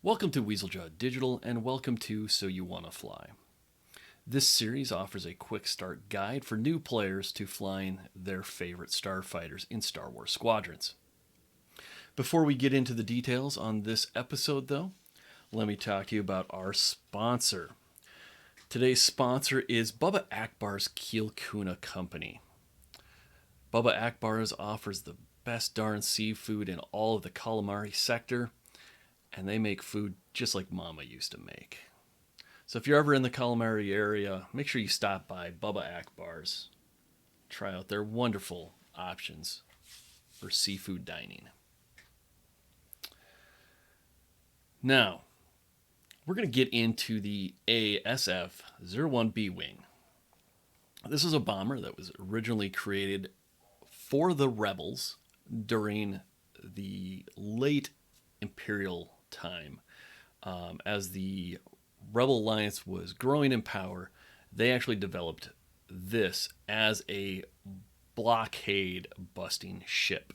Welcome to Weaseljaw Digital, and welcome to So You Wanna Fly. This series offers a quick start guide for new players to flying their favorite starfighters in Star Wars Squadrons. Before we get into the details on this episode, though, let me talk to you about our sponsor. Today's sponsor is Bubba Akbar's Keel Kuna Company. Bubba Akbar's offers the best darn seafood in all of the calamari sector, and they make food just like Mama used to make. So if you're ever in the calamari area, make sure you stop by Bubba Akbar's. Try out their wonderful options for seafood dining. Now, we're going to get into the Asf-01b Wing. This is a bomber that was originally created for the Rebels during the late Imperial time. As the Rebel Alliance was growing in power, they actually developed this as a blockade busting ship.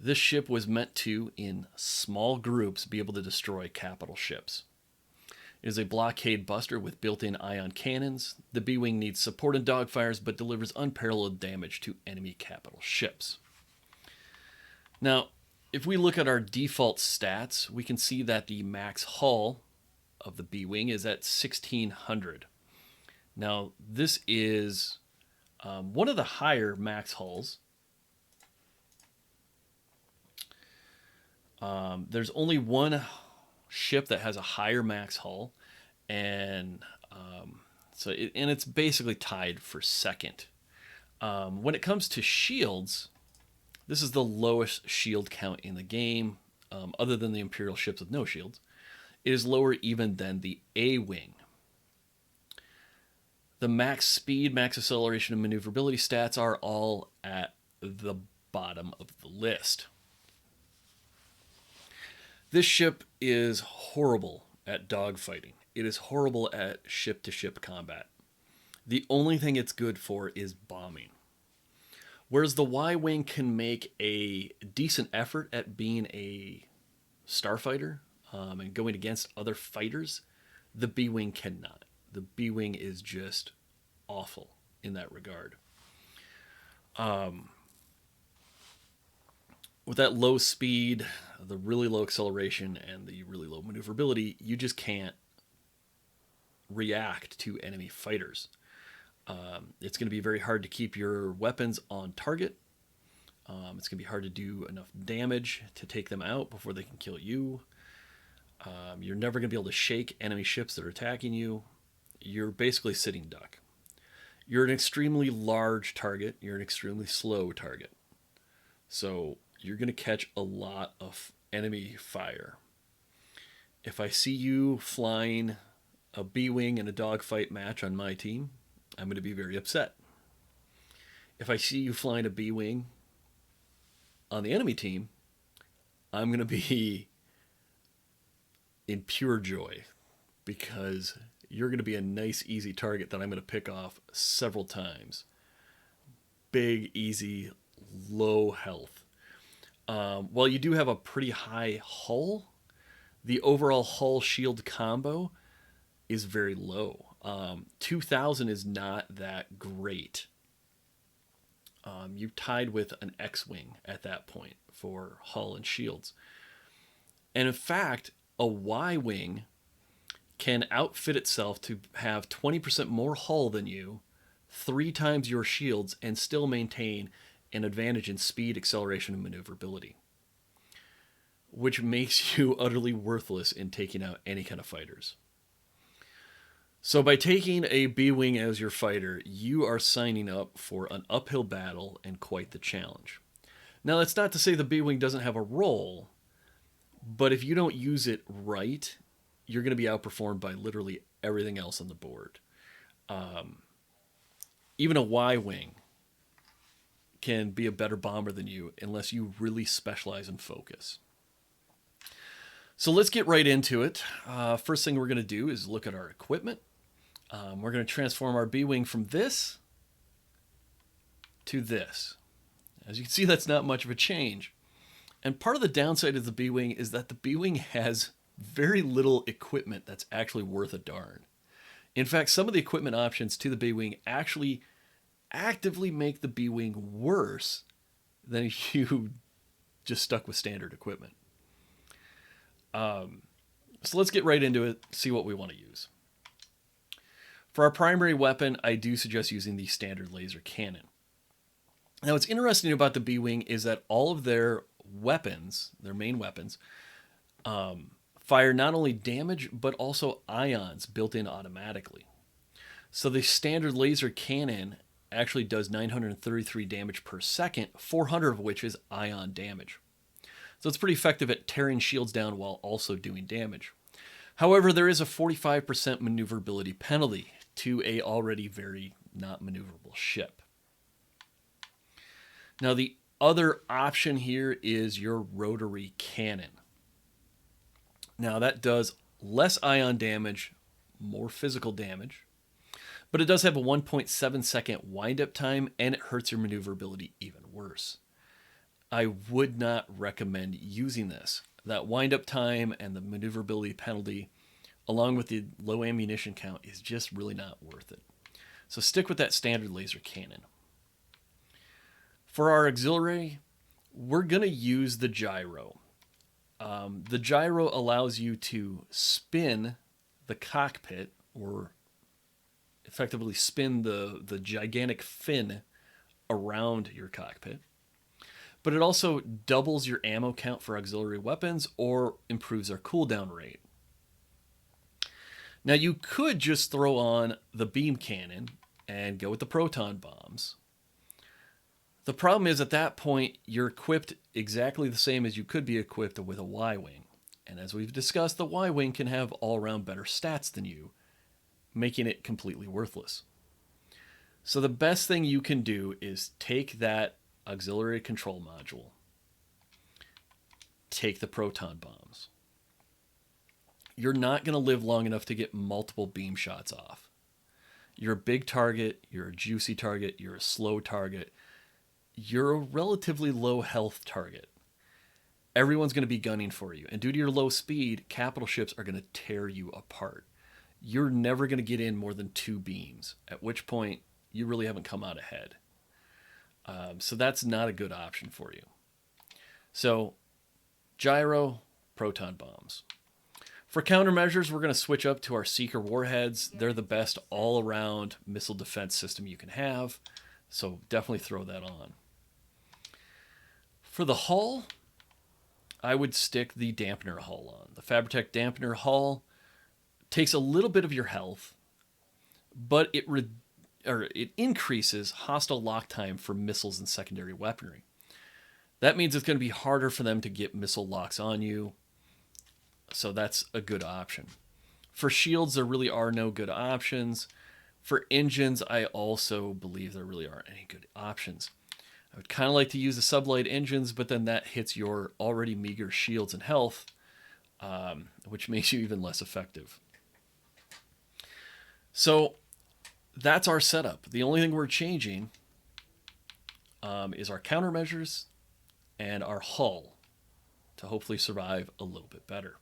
This ship was meant to, in small groups, be able to destroy capital ships. It is a blockade buster with built-in ion cannons. The B-Wing needs support in dogfires, but delivers unparalleled damage to enemy capital ships. Now, if we look at our default stats, we can see that the max hull of the B-Wing is at 1600. Now, this is one of the higher max hulls. There's only one ship that has a higher max hull, and it's basically tied for second. When it comes to shields, this is the lowest shield count in the game, other than the Imperial ships with no shields. It is lower even than the A-Wing. The max speed, max acceleration, and maneuverability stats are all at the bottom of the list. This ship is horrible at dogfighting. It is horrible at ship-to-ship combat. The only thing it's good for is bombing. Whereas the Y-Wing can make a decent effort at being a starfighter and going against other fighters, the B-Wing cannot. The B-Wing is just awful in that regard. With that low speed, the really low acceleration, and the really low maneuverability, you just can't react to enemy fighters. It's going to be very hard to keep your weapons on target. It's going to be hard to do enough damage to take them out before they can kill you. You're never going to be able to shake enemy ships that are attacking you. You're basically sitting duck. You're an extremely large target. You're an extremely slow target. So you're going to catch a lot of enemy fire. If I see you flying a B-Wing in a dogfight match on my team, I'm going to be very upset. If I see you flying a B-Wing on the enemy team, I'm going to be in pure joy, because you're going to be a nice, easy target that I'm going to pick off several times. Big, easy, low health. While you do have a pretty high hull, the overall hull shield combo is very low. 2000 is not that great. You're tied with an X-Wing at that point for hull and shields. And in fact, a Y-Wing can outfit itself to have 20% more hull than you, 3 times your shields, and still maintain an advantage in speed, acceleration, and maneuverability, which makes you utterly worthless in taking out any kind of fighters. So by taking a B-Wing as your fighter, you are signing up for an uphill battle and quite the challenge. Now, that's not to say the B-Wing doesn't have a role, but if you don't use it right, you're going to be outperformed by literally everything else on the board. Even a Y-Wing can be a better bomber than you unless you really specialize and focus. So let's get right into it. First thing we're going to do is look at our equipment. We're going to transform our B-Wing from this to this. As you can see, that's not much of a change. And part of the downside of the B-Wing is that the B-Wing has very little equipment that's actually worth a darn. In fact, some of the equipment options to the B-Wing actually actively make the B-Wing worse than if you just stuck with standard equipment. So let's get right into it, see what we want to use. For our primary weapon, I do suggest using the standard laser cannon. Now, what's interesting about the B-Wing is that all of their weapons, their main weapons, fire not only damage, but also ions built in automatically. So the standard laser cannon actually does 933 damage per second, 400 of which is ion damage. So it's pretty effective at tearing shields down while also doing damage. However, there is a 45% maneuverability penalty to a already very not maneuverable ship. Now, the other option here is your Rotary Cannon. Now, that does less ion damage, more physical damage, but it does have a 1.7 second wind-up time, and it hurts your maneuverability even worse. I would not recommend using this. That wind-up time and the maneuverability penalty, along with the low ammunition count, is just really not worth it. So stick with that standard laser cannon. For our auxiliary, we're going to use the gyro. The gyro allows you to spin the cockpit, or effectively spin the gigantic fin around your cockpit. But it also doubles your ammo count for auxiliary weapons or improves our cooldown rate. Now, you could just throw on the beam cannon and go with the proton bombs. The problem is, at that point, you're equipped exactly the same as you could be equipped with a Y-Wing. And as we've discussed, the Y-Wing can have all-around better stats than you, making it completely worthless. So the best thing you can do is take that auxiliary control module, take the proton bombs. You're not going to live long enough to get multiple beam shots off. You're a big target, you're a juicy target, you're a slow target, you're a relatively low health target. Everyone's going to be gunning for you, and due to your low speed, capital ships are going to tear you apart. You're never going to get in more than 2 beams, at which point you really haven't come out ahead. So that's not a good option for you. So gyro, proton bombs. For countermeasures, we're going to switch up to our Seeker warheads. They're the best all-around missile defense system you can have, so definitely throw that on. For the hull, I would stick the dampener hull on. The Fabritech dampener hull takes a little bit of your health, but it increases hostile lock time for missiles and secondary weaponry. That means it's going to be harder for them to get missile locks on you, so that's a good option. For shields, there really are no good options. For engines, I also believe there really aren't any good options. I would kind of like to use the sublight engines, but then that hits your already meager shields and health, which makes you even less effective. So that's our setup. The only thing we're changing is our countermeasures and our hull to hopefully survive a little bit better.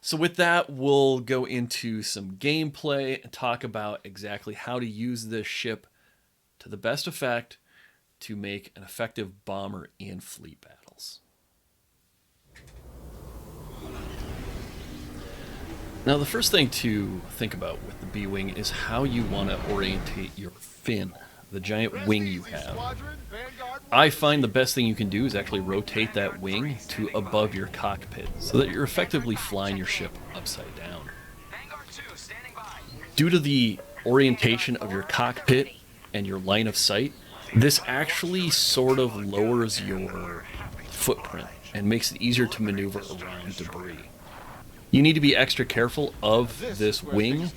So with that, we'll go into some gameplay and talk about exactly how to use this ship to the best effect to make an effective bomber in fleet battles. Now, the first thing to think about with the B-Wing is how you want to orientate your fin, the giant wing you have. I find the best thing you can do is actually rotate that wing to above your cockpit so that you're effectively flying your ship upside down. Due to the orientation of your cockpit and your line of sight, this actually sort of lowers your footprint and makes it easier to maneuver around debris. You need to be extra careful of this wing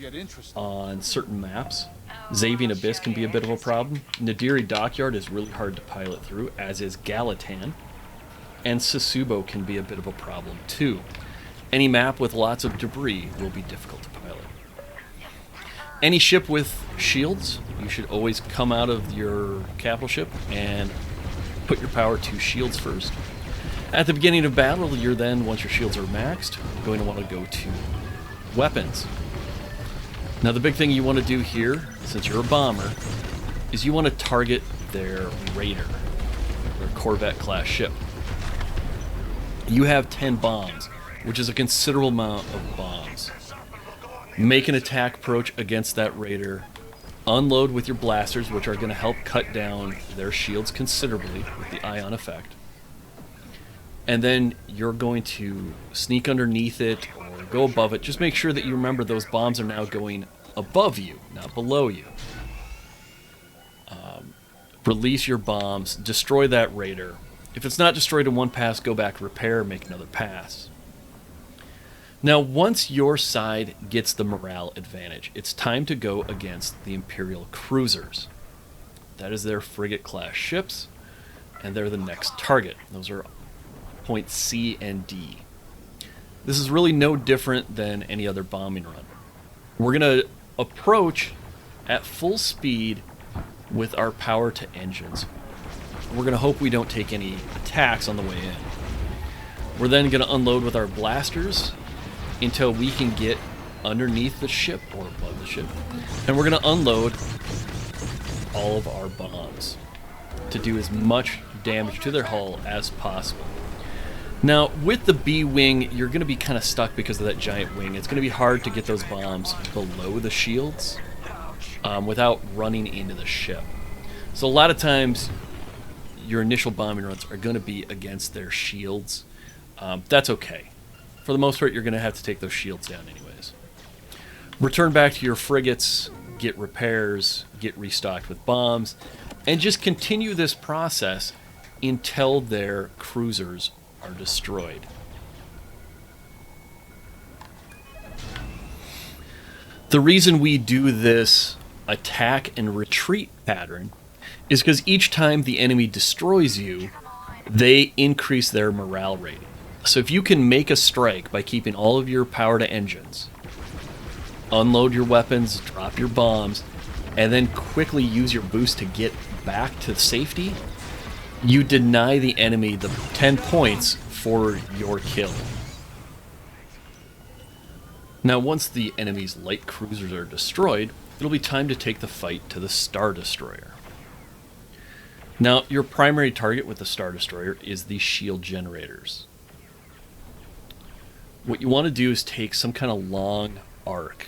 on certain maps. Zavian Abyss can be a bit of a problem. Nadiri Dockyard is really hard to pilot through, as is Galatan. And Sassubo can be a bit of a problem too. Any map with lots of debris will be difficult to pilot. Any ship with shields, you should always come out of your capital ship and put your power to shields first. At the beginning of battle, you're then, once your shields are maxed, going to want to go to weapons. Now the big thing you want to do here, since you're a bomber, is you want to target their raider, their Corvette class ship. You have 10 bombs, which is a considerable amount of bombs. Make an attack approach against that raider. Unload with your blasters, which are going to help cut down their shields considerably with the ion effect. And then you're going to sneak underneath it or go above it. Just make sure that you remember those bombs are now going above you, not below you. Release your bombs, destroy that raider. If it's not destroyed in one pass, go back, repair, make another pass. Now, once your side gets the morale advantage, it's time to go against the Imperial Cruisers. That is their frigate-class ships, and they're the next target. Those are points C and D. This is really no different than any other bombing run. We're going to approach at full speed with our power to engines. We're going to hope we don't take any attacks on the way in. We're then going to unload with our blasters until we can get underneath the ship or above the ship. And we're going to unload all of our bombs to do as much damage to their hull as possible. Now, with the B-Wing, you're going to be kind of stuck because of that giant wing. It's going to be hard to get those bombs below the shields without running into the ship. So a lot of times, your initial bombing runs are going to be against their shields. That's okay. For the most part, you're going to have to take those shields down anyways. Return back to your frigates, get repairs, get restocked with bombs, and just continue this process until their cruisers are destroyed. The reason we do this attack and retreat pattern is because each time the enemy destroys you, they increase their morale rating. So if you can make a strike by keeping all of your power to engines, unload your weapons, drop your bombs, and then quickly use your boost to get back to safety, you deny the enemy the 10 points for your kill. Now, once the enemy's light cruisers are destroyed, it'll be time to take the fight to the Star Destroyer. Now, your primary target with the Star Destroyer is the shield generators. What you want to do is take some kind of long arc,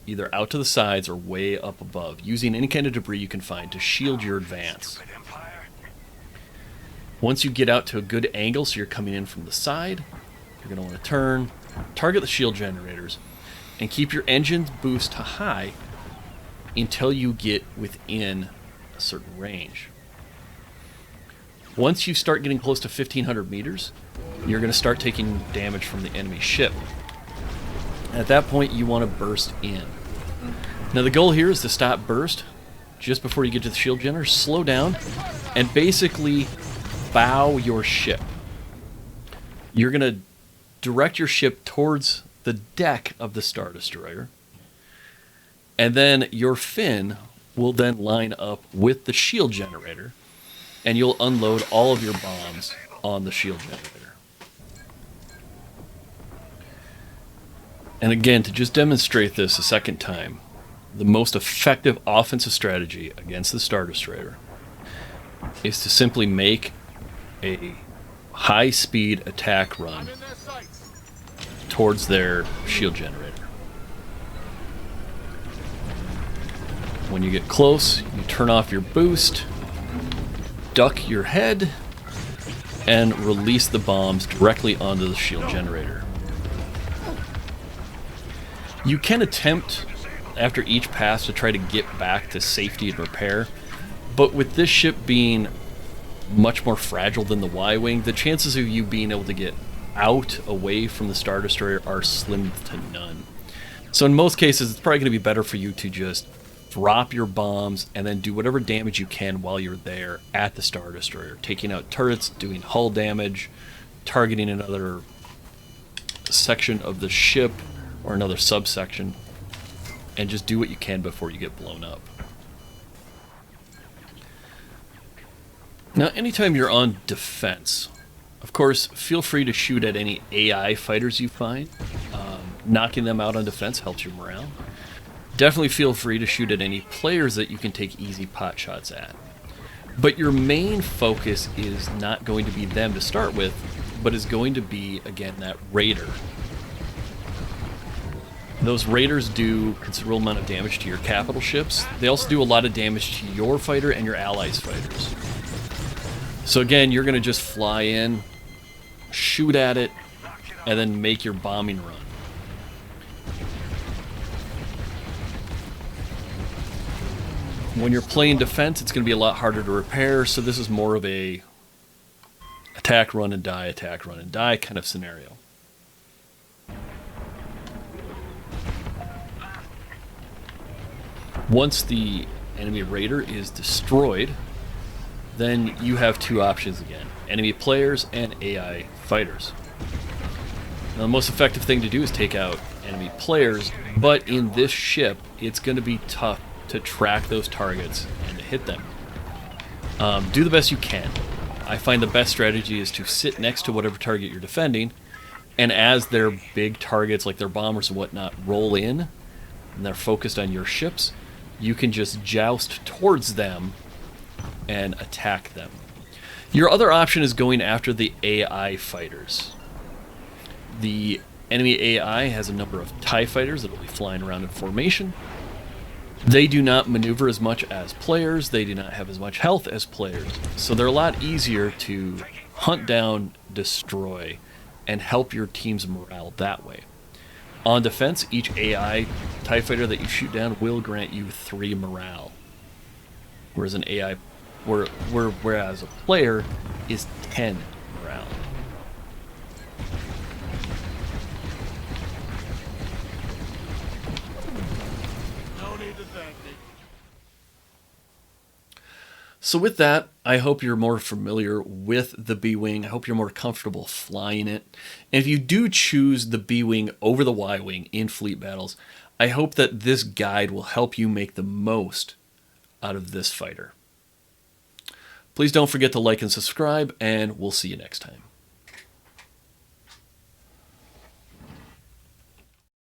either out to the sides or way up above, using any kind of debris you can find to shield your advance. Once you get out to a good angle, so you're coming in from the side, you're going to want to turn, target the shield generators, and keep your engines boost to high until you get within a certain range. Once you start getting close to 1,500 meters, you're going to start taking damage from the enemy ship. At that point, you want to burst in. Now the goal here is to stop burst just before you get to the shield generator, slow down, and basically bow your ship. You're going to direct your ship towards the deck of the Star Destroyer, and then your fin will then line up with the shield generator, and you'll unload all of your bombs on the shield generator. And again, to just demonstrate this a second time, the most effective offensive strategy against the Star Destroyer is to simply make a high-speed attack run towards their shield generator. When you get close, you turn off your boost, duck your head, and release the bombs directly onto the shield generator. You can attempt after each pass to try to get back to safety and repair, but with this ship being much more fragile than the Y-Wing, the chances of you being able to get out away from the Star Destroyer are slim to none. So in most cases, it's probably going to be better for you to just drop your bombs and then do whatever damage you can while you're there at the Star Destroyer, taking out turrets, doing hull damage, targeting another section of the ship or another subsection, and just do what you can before you get blown up. Now, anytime you're on defense, of course, feel free to shoot at any AI fighters you find. Knocking them out on defense helps your morale. Definitely feel free to shoot at any players that you can take easy pot shots at. But your main focus is not going to be them to start with, but is going to be, again, that raider. Those raiders do a considerable amount of damage to your capital ships. They also do a lot of damage to your fighter and your allies' fighters. So again, you're going to just fly in, shoot at it, and then make your bombing run. When you're playing defense, it's going to be a lot harder to repair, so this is more of a attack, run, and die kind of scenario. Once the enemy raider is destroyed, then you have two options again: enemy players and AI fighters. Now, the most effective thing to do is take out enemy players, but in this ship, it's going to be tough to track those targets and to hit them. Do the best you can. I find the best strategy is to sit next to whatever target you're defending, and as their big targets, like their bombers and whatnot, roll in, and they're focused on your ships, you can just joust towards them and attack them. Your other option is going after the AI fighters. The enemy AI has a number of TIE fighters that will be flying around in formation. They do not maneuver as much as players. They do not have as much health as players. So they're a lot easier to hunt down, destroy, and help your team's morale that way. On defense, each AI TIE fighter that you shoot down will grant you 3 morale. Whereas an AI, whereas a player is 10 morale. So with that, I hope you're more familiar with the B-Wing. I hope you're more comfortable flying it. And if you do choose the B-Wing over the Y-Wing in fleet battles, I hope that this guide will help you make the most out of this fighter. Please don't forget to like and subscribe, and we'll see you next time.